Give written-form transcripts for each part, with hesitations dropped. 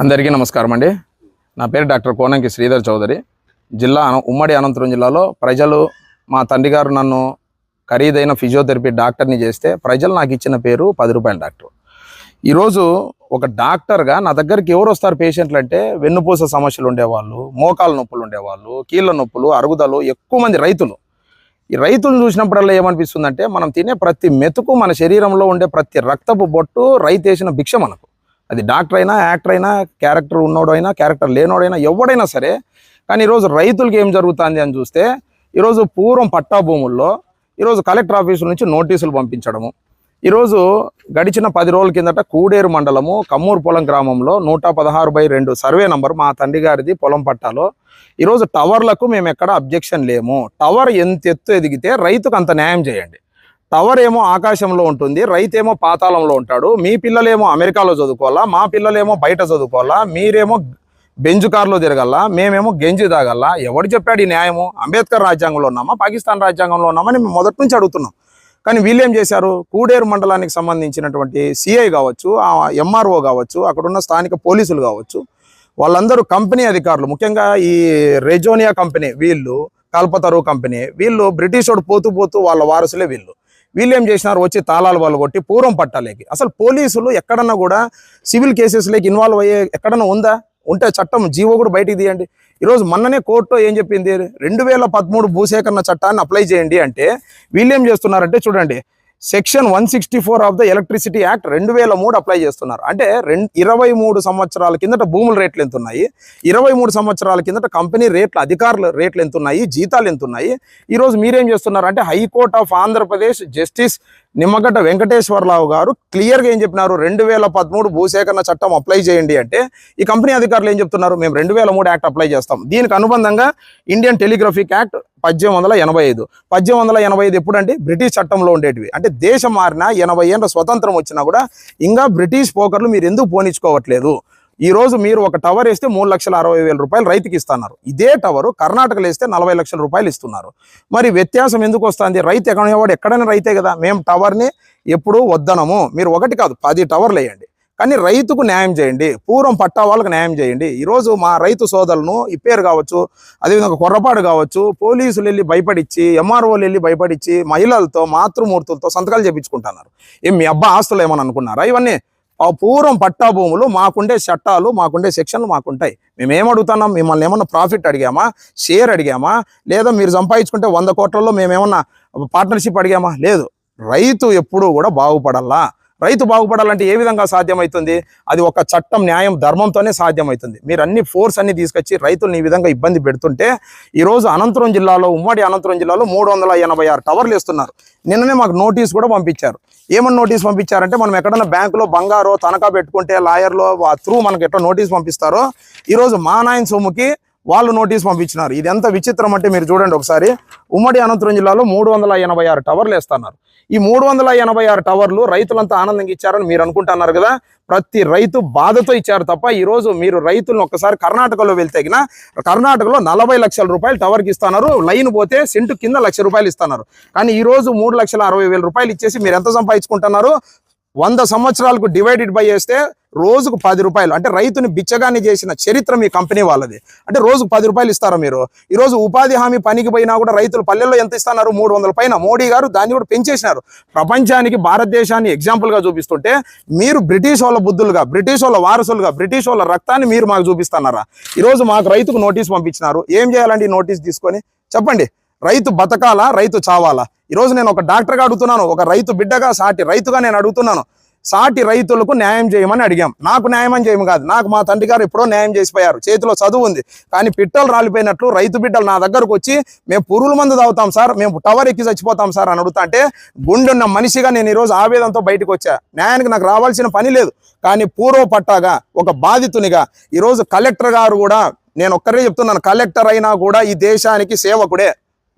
అందరికీ నమస్కారం అండి. నా పేరు డాక్టర్ కోనంకి శ్రీధర్ చౌదరి. ఉమ్మడి అనంతపురం జిల్లాలో ప్రజలు మా తండ్రి గారు నన్ను ఖరీదైన ఫిజియోథెరపీ డాక్టర్ని చేస్తే ప్రజలు నాకు ఇచ్చిన పేరు 10 రూపాయల డాక్టర్. ఈరోజు ఒక డాక్టర్గా నా దగ్గరికి ఎవరు వస్తారు పేషెంట్లు అంటే వెన్నుపూస సమస్యలు ఉండేవాళ్ళు, మోకాల నొప్పులు ఉండేవాళ్ళు, కీళ్ళ నొప్పులు, అరుగుదలు, ఎక్కువ మంది రైతులు. ఈ రైతులను చూసినప్పుడల్లా ఏమనిపిస్తుందంటే మనం తినే ప్రతి మెతుకు మన శరీరంలో ఉండే ప్రతి రక్తపు బొట్టు రైతు వేసిన భిక్ష మనకు. అది డాక్టర్ అయినా, యాక్టర్ అయినా, క్యారెక్టర్ ఉన్నోడైనా, క్యారెక్టర్ లేనోడైనా, ఎవడైనా సరే. కానీ ఈరోజు రైతులకి ఏం జరుగుతుంది అని చూస్తే ఈరోజు పూర్వం పట్టా భూముల్లో ఈరోజు కలెక్టర్ ఆఫీసుల నుంచి నోటీసులు పంపించడము. ఈరోజు గడిచిన 10 రోజుల కిందట కూడేరు మండలము కమ్మూరు పొలం గ్రామంలో 116/2 సర్వే నంబర్ మా తండ్రి గారిది పొలం పట్టాలో ఈరోజు టవర్లకు మేము ఎక్కడ అబ్జెక్షన్ లేము. టవర్ ఎంత ఎత్తు ఎదిగితే రైతుకు అంత న్యాయం చేయండి. టవర్ ఏమో ఆకాశంలో ఉంటుంది, రైతేమో పాతాళంలో ఉంటాడు. మీ పిల్లలేమో అమెరికాలో చదువుకోవాలా, మా పిల్లలేమో బయట చదువుకోవాలా, మీరేమో బెంజు కార్లో తిరగల్లా, మేమేమో గెంజి తాగల్లా. ఎవడు చెప్పాడు ఈ న్యాయము? అంబేద్కర్ రాజ్యాంగంలో ఉన్నామా, పాకిస్తాన్ రాజ్యాంగంలో ఉన్నామని మేము మొదటి నుంచి అడుగుతున్నాం. కానీ వీళ్ళేం చేశారు? కూడేరు మండలానికి సంబంధించినటువంటి సిఐ కావచ్చు, ఎంఆర్ఓ కావచ్చు, అక్కడున్న స్థానిక పోలీసులు కావచ్చు, వాళ్ళందరూ కంపెనీ అధికారులు, ముఖ్యంగా ఈ రెజోనియా కంపెనీ వీళ్ళు, కల్పతరు కంపెనీ వీళ్ళు, బ్రిటిష్ వాడు పోతూ పోతూ వాళ్ళ వారసులే వీళ్ళు ఏం చేసినారు? వచ్చి తాళాలు వాళ్ళు కొట్టి పూర్వం పట్టాలేకి. అసలు పోలీసులు ఎక్కడన్నా కూడా సివిల్ కేసెస్లోకి ఇన్వాల్వ్ అయ్యే ఎక్కడన్నా ఉందా? ఉంటే చట్టం జీవో కూడా బయటికి తీయండి. ఈరోజు మొన్ననే కోర్టులో ఏం చెప్పింది? 2013 భూసేకరణ చట్టాన్ని అప్లై చేయండి అంటే వీళ్ళేం చేస్తున్నారంటే చూడండి, section 164 of the electricity act 2003 apply చేస్తున్నారు. అంటే 23 సంవత్సరాల కిందట భూముల రేట్లు ఎంత ఉన్నాయి, 23 సంవత్సరాల కిందట కంపెనీ రేట్లు, అధికారుల రేట్లు ఎంత ఉన్నాయి, జీతాలు ఎంత ఉన్నాయి. ఈరోజు మీరేం చేస్తున్నారు అంటే High Court of Andhra Pradesh justice Nimmagadda Venkateswara Rao గారు క్లియర్గా ఏం చెప్పినారు? 2013 భూసేకరణ చట్టం అప్లై చేయండి అంటే ఈ కంపెనీ అధికారులు ఏం చెప్తున్నారు? మేము 2003 యాక్ట్ అప్లై చేస్తాం. దీనికి అనుబంధంగా ఇండియన్ టెలిగ్రఫిక్ యాక్ట్ 1885. 1885 ఎప్పుడంటే బ్రిటిష్ చట్టంలో ఉండేటివి. అంటే దేశం మారిన 80 ఏళ్ళ స్వతంత్రం వచ్చినా కూడా ఇంకా బ్రిటిష్ పోకర్లు మీరు ఎందుకు పోనించుకోవట్లేదు? ఈరోజు మీరు ఒక టవర్ వేస్తే 3,60,000 రూపాయలు రైతుకి ఇస్తున్నారు. ఇదే టవరు కర్ణాటకలో వేస్తే 40 లక్షల రూపాయలు ఇస్తున్నారు. మరి వ్యత్యాసం ఎందుకు వస్తుంది? రైతు ఎక్కడైనా రైతే కదా. మేము టవర్ని ఎప్పుడూ వద్దనము. మీరు 1 కాదు 10 టవర్లు వేయండి, కానీ రైతుకు న్యాయం చేయండి, పూర్వం పట్టా వాళ్ళకు న్యాయం చేయండి. ఈరోజు మా రైతు సోదరులను ఇప్పేరు కావచ్చు, అదేవిధంగా కొర్రపాడు కావచ్చు, పోలీసులు వెళ్ళి భయపడిచ్చి, ఎంఆర్ఓలు వెళ్ళి భయపడిచ్చి, మహిళలతో, మాతృమూర్తులతో సంతకాలు చేయించుకుంటున్నారు. మీ అబ్బా ఆస్తులు ఏమని అనుకున్నారా? ఇవన్నీ పూర్వం పట్టా భూములు, మాకుండే చట్టాలు, మాకుండే సెక్షన్లు మాకుంటాయి. మేమేం అడుగుతున్నాం? మిమ్మల్ని ఏమన్నా ప్రాఫిట్ అడిగామా, షేర్ అడిగామా, లేదా మీరు సంపాదించుకుంటే 100 కోట్లలో మేమేమన్నా పార్ట్నర్షిప్ అడిగామా? లేదు. రైతు ఎప్పుడూ కూడా బాగుపడాలా. రైతు బాగుపడాలంటే ఏ విధంగా సాధ్యమవుతుంది? అది ఒక చట్టం, న్యాయం, ధర్మంతోనే సాధ్యమవుతుంది. మీరు అన్ని ఫోర్స్ అన్ని తీసుకొచ్చి రైతులను ఈ విధంగా ఇబ్బంది పెడుతుంటే ఈరోజు అనంతపురం జిల్లాలో, ఉమ్మడి అనంతపురం జిల్లాలో 386 టవర్లు వేస్తున్నారు. నిన్ననే మాకు నోటీస్ కూడా పంపించారు. ఏమని నోటీస్ పంపించారంటే, మనం ఎక్కడన్నా బ్యాంకులో బంగారో తనఖా పెట్టుకుంటే లాయర్లో త్రూ మనకి ఎట్లా నోటీస్ పంపిస్తారో ఈరోజు మా నాయన సొమ్ముకి వాళ్ళు నోటీస్ పంపించినారు. ఇది ఎంత విచిత్రం అంటే మీరు చూడండి ఒకసారి. ఉమ్మడి అనంతపురం జిల్లాలో 386 టవర్లు వేస్తున్నారు. ఈ 386 టవర్లు రైతులంతా ఆనందంగా ఇచ్చారని మీరు అనుకుంటున్నారు కదా. ప్రతి రైతు బాధతో ఇచ్చారు తప్ప ఈరోజు మీరు రైతులను ఒక్కసారి కర్ణాటకలో వెళ్తే కర్ణాటకలో 40 లక్షల రూపాయలు టవర్కి ఇస్తున్నారు. లైన్ పోతే సెంటు కింద 1 లక్ష రూపాయలు ఇస్తున్నారు. కానీ ఈరోజు 3,60,000 రూపాయలు ఇచ్చేసి మీరు ఎంత సంపాదించుకుంటున్నారు? 100 సంవత్సరాలకు డివైడెడ్ బై చేస్తే రోజుకు 10 రూపాయలు. అంటే రైతుని బిచ్చగాని చేసిన చరిత్ర మీ కంపెనీ వాళ్ళది. అంటే రోజుకు 10 రూపాయలు ఇస్తారా మీరు? ఈరోజు ఉపాధి హామీ పనికి పోయినా కూడా రైతులు పల్లెల్లో ఎంత ఇస్తున్నారు? 300 పైన. మోడీ గారు దాన్ని కూడా పెంచేసినారు. ప్రపంచానికి భారతదేశాన్ని ఎగ్జాంపుల్గా చూపిస్తుంటే మీరు బ్రిటిష్ వాళ్ళ బుద్ధులుగా, బ్రిటిష్ వాళ్ళ వారసులుగా, బ్రిటిష్ వాళ్ళ రక్తాన్ని మీరు మాకు చూపిస్తున్నారా? ఈరోజు మాకు రైతుకు నోటీస్ పంపించినారు. ఏం చేయాలండి నోటీస్ తీసుకొని? చెప్పండి. రైతు బతకాలా, రైతు చావాలా? ఈరోజు నేను ఒక డాక్టర్గా అడుగుతున్నాను, ఒక రైతు బిడ్డగా, సాటి రైతుగా నేను అడుగుతున్నాను. సాటి రైతులకు న్యాయం చేయమని అడిగాం. నాకు న్యాయం అని చేయము కాదు, నాకు మా తండ్రి గారు ఎప్పుడో న్యాయం చేసిపోయారు. చేతిలో చదువు ఉంది, కానీ పిట్టలు రాలిపోయినట్లు రైతు బిడ్డలు నా దగ్గరకు వచ్చి మేము పురుగుల మందు తాగుతాం సార్, మేము టవర్ ఎక్కి చచ్చిపోతాం సార్ అని అడుగుతా అంటే గుండెన్న మనిషిగా నేను ఈరోజు ఆవేదనతో బయటకు వచ్చా. న్యాయానికి నాకు రావాల్సిన పని లేదు, కానీ పూర్వ పట్టాగా ఒక బాధితునిగా ఈరోజు కలెక్టర్ గారు కూడా, నేను ఒక్కరే చెప్తున్నాను, కలెక్టర్ అయినా కూడా ఈ దేశానికి సేవకుడే.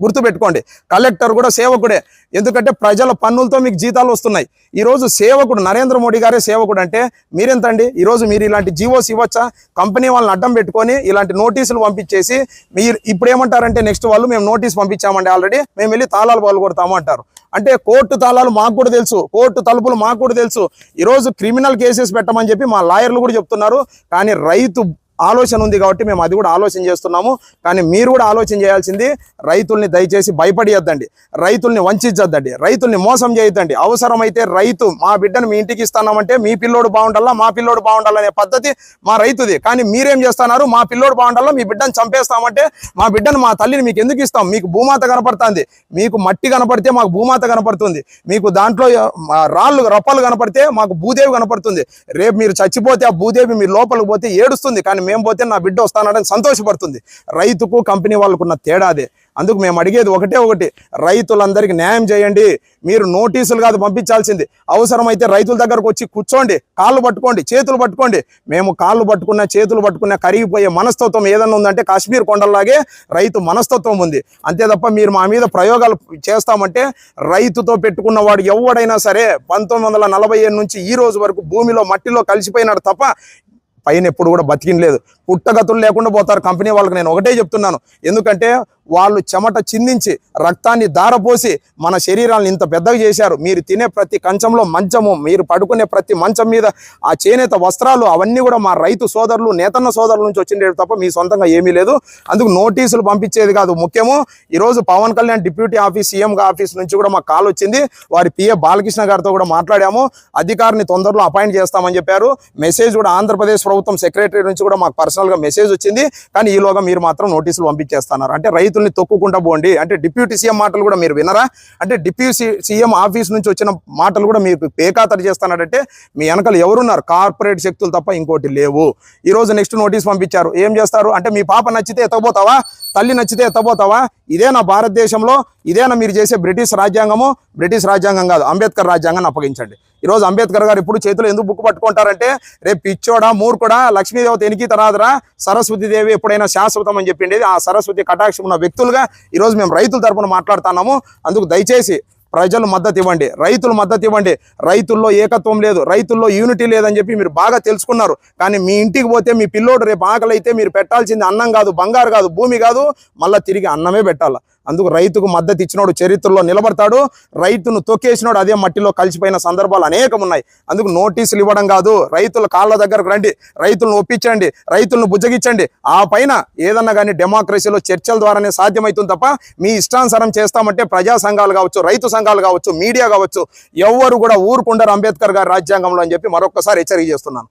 గుర్తుపెట్టుకోండి. కలెక్టర్ కూడా సేవకుడే, ఎందుకంటే ప్రజల పన్నులతో మీకు జీతాలు వస్తున్నాయి. ఈరోజు సేవకుడు నరేంద్ర మోడీ గారే సేవకుడు అంటే మీరెంతండి? ఈరోజు మీరు ఇలాంటి జీవోస్ ఇవ్వచ్చా? కంపెనీ వాళ్ళని అడ్డం పెట్టుకొని ఇలాంటి నోటీసులు పంపించేసి మీరు ఇప్పుడు ఏమంటారంటే నెక్స్ట్ వాళ్ళు మేము నోటీస్ పంపించామండి ఆల్రెడీ, మేము వెళ్ళి తాళాలు పాలు కొడతాము అంటారు. అంటే కోర్టు తాళాలు మాకు కూడా తెలుసు, కోర్టు తలుపులు మాకు కూడా తెలుసు. ఈరోజు క్రిమినల్ కేసెస్ పెట్టమని చెప్పి మా లాయర్లు కూడా చెప్తున్నారు. కానీ రైతు ఆలోచన ఉంది కాబట్టి మేము అది కూడా ఆలోచన చేస్తున్నాము. కానీ మీరు కూడా ఆలోచన చేయాల్సింది, రైతుల్ని దయచేసి భయపడియద్దండి, రైతుల్ని వంచొద్దండి, రైతుల్ని మోసం చేయొద్దండి. అవసరమైతే రైతు మా బిడ్డను మీ ఇంటికి ఇస్తామంటే మీ పిల్లోడు బాగుండాలా, మా పిల్లోడు బాగుండాలనే పద్ధతి మా రైతుది. కానీ మీరేం చేస్తున్నారు? మా పిల్లోడు బాగుండాలా, మీ బిడ్డను చంపేస్తామంటే మా బిడ్డను మా తల్లిని మీకు ఎందుకు ఇస్తాం? మీకు భూమాత కనపడుతుంది, మీకు మట్టి కనపడితే మాకు భూమాత కనపడుతుంది, మీకు దాంట్లో రాళ్ళు రప్పలు కనపడితే మాకు భూదేవి కనపడుతుంది. రేపు మీరు చచ్చిపోతే ఆ భూదేవి మీరు లోపలికి పోతే ఏడుస్తుంది, కానీ మేము పోతే నా బిడ్డ వస్తానని సంతోషపడుతుంది. రైతుకు కంపెనీ వాళ్ళకున్న తేడాదే. అందుకు మేము అడిగేది ఒకటి, రైతులందరికీ న్యాయం చేయండి. మీరు నోటీసులు కాదు పంపించాల్సింది, అవసరమైతే రైతుల దగ్గరకు వచ్చి కూర్చోండి, కాళ్ళు పట్టుకోండి, చేతులు పట్టుకోండి. మేము కాళ్ళు పట్టుకున్న చేతులు పట్టుకున్న కరిగిపోయే మనస్తత్వం ఏదన్నా ఉందంటే కాశ్మీర్ కొండల్లాగే రైతు మనస్తత్వం ఉంది. అంతే తప్ప మీరు మా మీద ప్రయోగాలు చేస్తామంటే, రైతుతో పెట్టుకున్న వాడు ఎవడైనా సరే 1947 నుంచి ఈ రోజు వరకు భూమిలో మట్టిలో కలిసిపోయినాడు తప్ప పైన ఎప్పుడు కూడా బతికినలేదు. పుట్టగతులు లేకుండా పోతారు కంపెనీ వాళ్ళకి. నేను ఒకటే చెప్తున్నాను, ఎందుకంటే వాళ్ళు చెమట చిందించి రక్తాన్ని ధారపోసి మన శరీరాలను ఇంత పెద్దగా చేశారు. మీరు తినే ప్రతి కంచంలో మంచము, మీరు పడుకునే ప్రతి మంచం మీద ఆ చేనేత వస్త్రాలు, అవన్నీ కూడా మా రైతు సోదరులు, నేతన్న సోదరుల నుంచి వచ్చిండే తప్ప మీ సొంతంగా ఏమీ లేదు. అందుకు నోటీసులు పంపించేది కాదు ముఖ్యము. ఈరోజు Pavan Kalyan deputy office CM office నుంచి కూడా మాకు కాల్ వచ్చింది. వారి పిఏ బాలకృష్ణ గారితో కూడా మాట్లాడాము. అధికారిని తొందరలో అపాయింట్ చేస్తామని చెప్పారు. మెసేజ్ కూడా ఆంధ్రప్రదేశ్ ప్రభుత్వం సెక్రటరీ నుంచి కూడా మాకు పర్సనల్గా మెసేజ్ వచ్చింది. కానీ ఈలోగా మీరు మాత్రం నోటీసులు పంపించేస్తున్నారు. అంటే రైతుల్ని తొక్కుకుంటా పోండి అంటే డిప్యూటీ సీఎం మాటలు కూడా మీరు వినరా? అంటే డిప్యూటీ సీఎం ఆఫీస్ నుంచి వచ్చిన మాటలు కూడా మీకు పేకాతరు చేస్తున్నాడంటే మీ వెనకాల ఎవరున్నారు? కార్పొరేట్ శక్తులు తప్ప ఇంకోటి లేవు. ఈరోజు నెక్స్ట్ నోటీస్ పంపించారు. ఏం చేస్తారు అంటే, మీ పాప నచ్చితే ఎత్తపోతావా, తల్లి నచ్చితే ఎత్తపోతావా? ఇదేనా భారతదేశంలో? ఇదేనా మీరు చేసే బ్రిటిష్ రాజ్యాంగము? బ్రిటిష్ రాజ్యాంగం కాదు, అంబేద్కర్ రాజ్యాంగాన్ని అప్పగించండి. ఈరోజు అంబేద్కర్ గారు ఇప్పుడు చేతులు ఎందుకు బుక్ పట్టుకుంటారంటే, రేపు పిచ్చోడా మూర్ఖుడా లక్ష్మీదేవత ఎనికి తరాదరా, సరస్వతీదేవి ఎప్పుడైనా శాశ్వతం అని చెప్పిండేది. ఆ సరస్వతి కటాక్షం ఉన్న వ్యక్తులుగా ఈరోజు మేము రైతుల తరపున మాట్లాడుతున్నాము. అందుకు దయచేసి ప్రజలు మద్దతు ఇవ్వండి, రైతులు మద్దతు ఇవ్వండి. రైతుల్లో ఏకత్వం లేదు, రైతుల్లో యూనిటీ లేదని చెప్పి మీరు బాగా తెలుసుకున్నారు. కానీ మీ ఇంటికి పోతే మీ పిల్లోడు రేపు ఆకలి అయితే మీరు పెట్టాల్సింది అన్నం కాదు, బంగారు కాదు, భూమి కాదు, మళ్ళీ తిరిగి అన్నమే పెట్టాలి. అందుకు రైతుకు మద్దతు ఇచ్చినోడు చరిత్రలో నిలబడతాడు, రైతును తొక్కేసినోడు అదే మట్టిలో కలిసిపోయిన సందర్భాలు అనేకం ఉన్నాయి. అందుకు నోటీసులు ఇవ్వడం కాదు, రైతుల కాళ్ళ దగ్గరకు రండి, రైతులను ఒప్పించండి, రైతులను బుజ్జగించండి. ఆ పైన ఏదన్నా కానీ డెమోక్రసీలో చర్చల ద్వారానే సాధ్యమవుతుంది తప్ప మీ ఇష్టానుసారం చేస్తామంటే ప్రజా సంఘాలు కావచ్చు, రైతు సంఘాలు కావచ్చు, మీడియా కావచ్చు, ఎవ్వరు కూడా ఊరుకుండరు అంబేద్కర్ గారి రాజ్యాంగంలో అని చెప్పి మరొకసారి హెచ్చరిక చేస్తున్నాను.